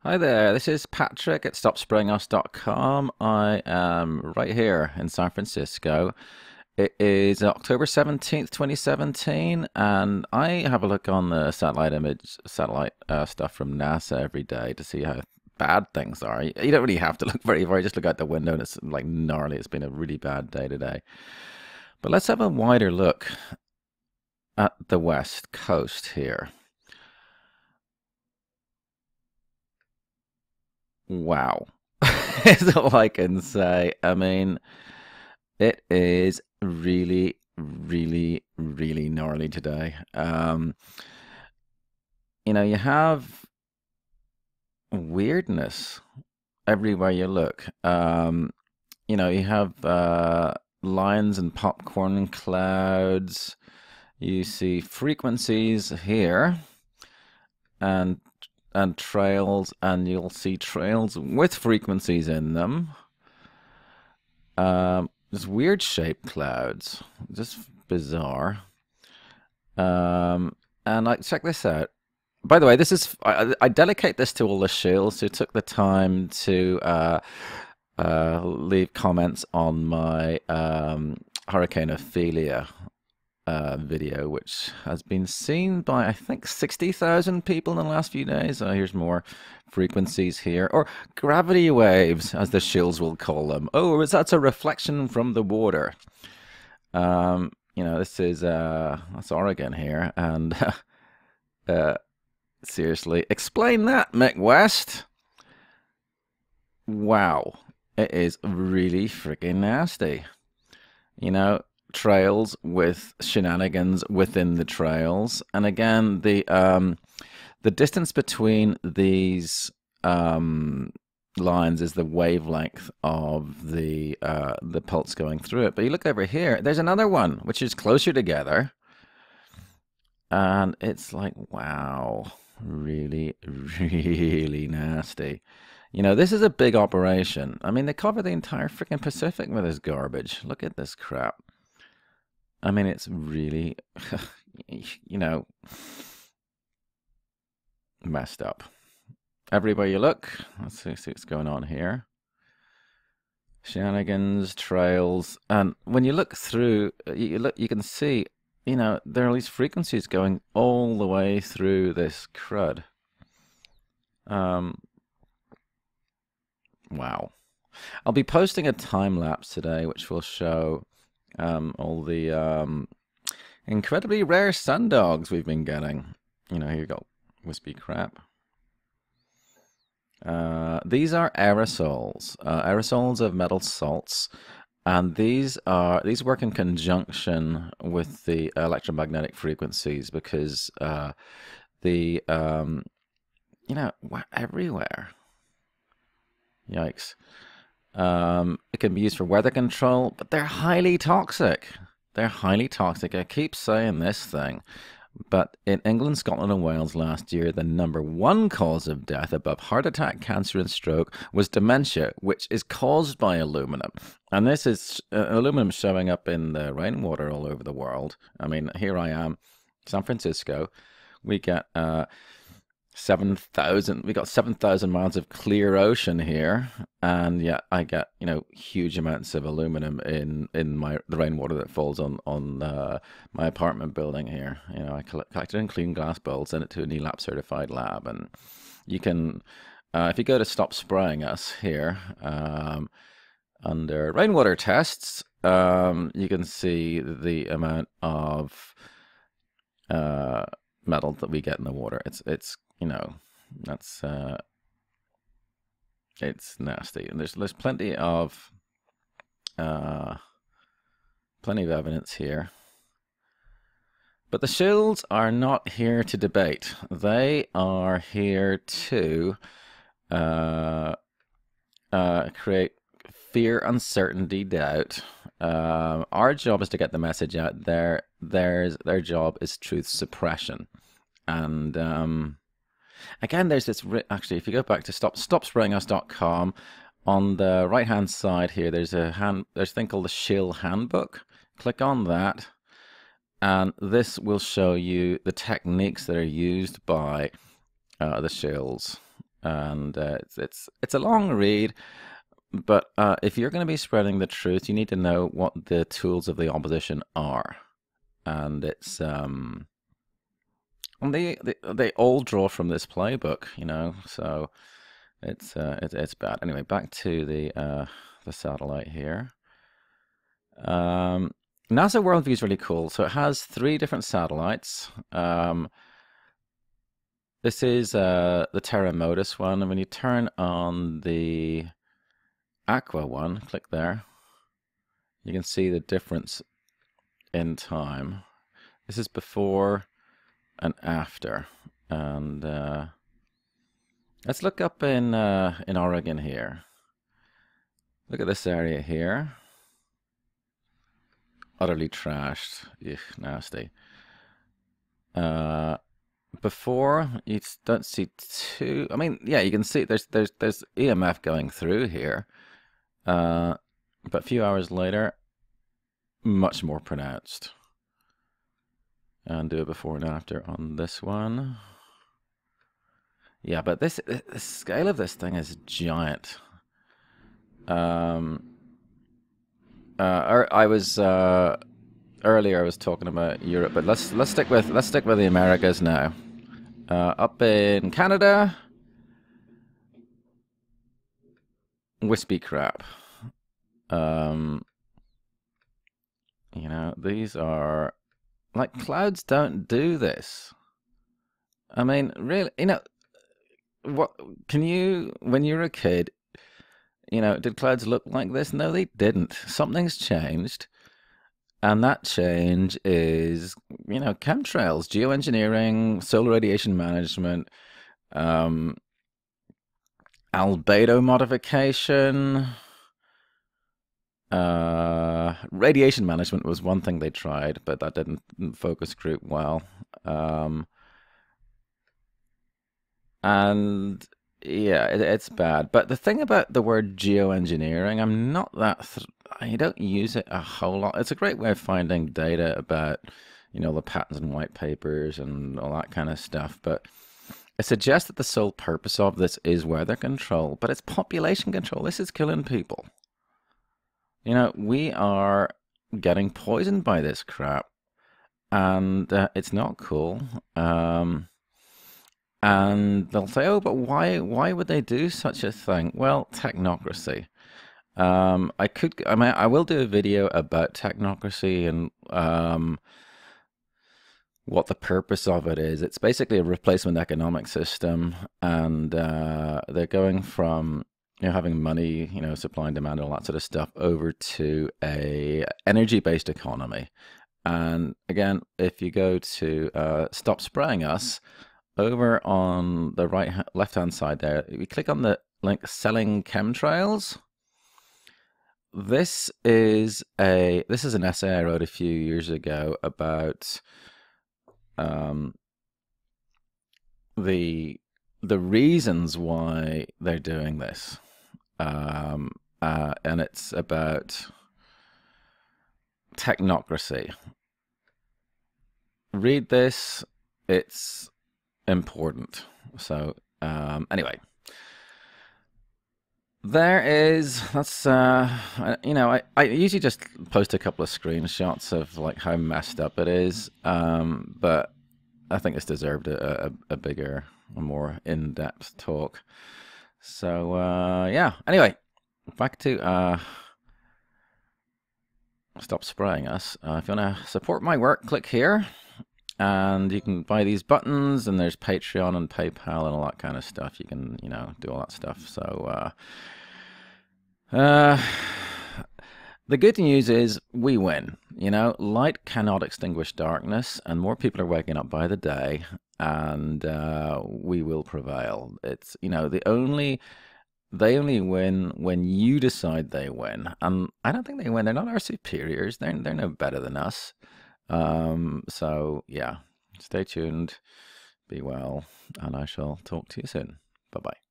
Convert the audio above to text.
Hi there, this is Patrick at StopSprayingUs.com. I am right here in San Francisco. It is October 17th, 2017, and I have a look on the satellite stuff from NASA every day to see how bad things are. You don't really have to look very far, just look out the window and it's like gnarly. It's been a really bad day today. But let's have a wider look at the West Coast here. Wow. Is all I can say. I mean, it is really, really, really gnarly today. You have weirdness everywhere you look. You have lines and popcorn clouds. You see frequencies here and trails, and you'll see trails with frequencies in them. There's weird shaped clouds, just bizarre. And like, check this out. By the way, this is I dedicate this to all the shills who took the time to leave comments on my Hurricane Ophelia video, which has been seen by I think 60,000 people in the last few days. Here's more frequencies here, or gravity waves, as the shills will call them. Oh, that's a reflection from the water. This is that's Oregon here, and seriously, explain that, Mick West. Wow, it is really freaking nasty. Trails with shenanigans within the trails, and again, the distance between these lines is the wavelength of the pulse going through it. But you look over here, there's another one which is closer together, and it's like, wow, really, really nasty. This is a big operation. I mean, they cover the entire freaking Pacific with this garbage. Look at this crap. I mean, it's really, messed up. Everywhere you look, let's see what's going on here. Shenanigans, trails, and when you look through, you can see, there are these frequencies going all the way through this crud. Wow. I'll be posting a time lapse today, which will show all the incredibly rare sun dogs we've been getting. Here you go, wispy crap. These are aerosols, aerosols of metal salts, and these work in conjunction with the electromagnetic frequencies because everywhere. Yikes. It can be used for weather control, but they're highly toxic. They're highly toxic. I keep saying this thing, but in England, Scotland, and Wales last year, the #1 cause of death above heart attack, cancer, and stroke was dementia, which is caused by aluminum. And this is aluminum showing up in the rainwater all over the world. I mean, here I am, San Francisco. We get 7,000. We got 7,000 miles of clear ocean here, and yet I get huge amounts of aluminum in the rainwater that falls on my apartment building here. I collect it in clean glass bowls, send it to a NELAP certified lab, and you can if you go to Stop Spraying Us here under rainwater tests, you can see the amount of metal that we get in the water. It's that's it's nasty, and there's plenty of evidence here. But the shills are not here to debate. They are here to create fear, uncertainty, doubt. Our job is to get the message out. Their job is truth suppression. And again, there's this. Actually, if you go back to stopsprayingus.com, on the right hand side here, there's a thing called the Shill Handbook. Click on that, and this will show you the techniques that are used by the shills and it's a long read. But if you're going to be spreading the truth, you need to know what the tools of the opposition are, and it's and they all draw from this playbook, you know. So it's bad. Anyway, back to the satellite here. NASA Worldview is really cool. So it has 3 different satellites. This is the Terra Modus one, and when you turn on the Aqua one, click there, you can see the difference in time. This is before and after, and let's look up in Oregon here. Look at this area here. Utterly trashed. Ugh, nasty. Before, you don't see too. I mean, yeah, you can see there's EMF going through here, but a few hours later, much more pronounced. And do it before and after on this one. Yeah, but the scale of this thing is giant. I was earlier I was talking about Europe, but let's stick with the Americas now. Up in Canada, wispy crap. You know, these are like, clouds don't do this. I mean, really, you know, what can you, when you were a kid, you know, did clouds look like this? No, they didn't. Something's changed. And that change is, you know, chemtrails, geoengineering, solar radiation management, albedo modification. Radiation management was one thing they tried, but that didn't focus group well. And yeah, it's bad. But the thing about the word geoengineering, I'm not that... I don't use it a whole lot. It's a great way of finding data about, you know, the patterns in white papers and all that kind of stuff. But it suggests that the sole purpose of this is weather control. But it's population control. This is killing people. You know, we are getting poisoned by this crap. And it's not cool. And they'll say, oh, but why would they do such a thing? Well, technocracy. I will do a video about technocracy and what the purpose of it is. It's basically a replacement economic system, and they're going from, you know, having money, you know, supply and demand, all that sort of stuff, over to a energy-based economy. And again, if you go to Stop Spraying Us, over on the left-hand side there, we click on the link Selling Chemtrails. This is an essay I wrote a few years ago about the reasons why they're doing this, and it's about technocracy. Read this; it's important. So anyway. That's you know, I usually just post a couple of screenshots of like how messed up it is, but I think this deserved a bigger, more in-depth talk. So yeah, anyway, back to Stop Spraying Us. If you want to support my work, click here, and you can buy these buttons, and there's Patreon and PayPal and all that kind of stuff. You can, you know, do all that stuff. So the good news is we win. You know, light cannot extinguish darkness, and more people are waking up by the day, and we will prevail. It's, you know, they only win when you decide they win, and I don't think they win. They're not our superiors. They're no better than us. So yeah, stay tuned, be well, and I shall talk to you soon. Bye bye.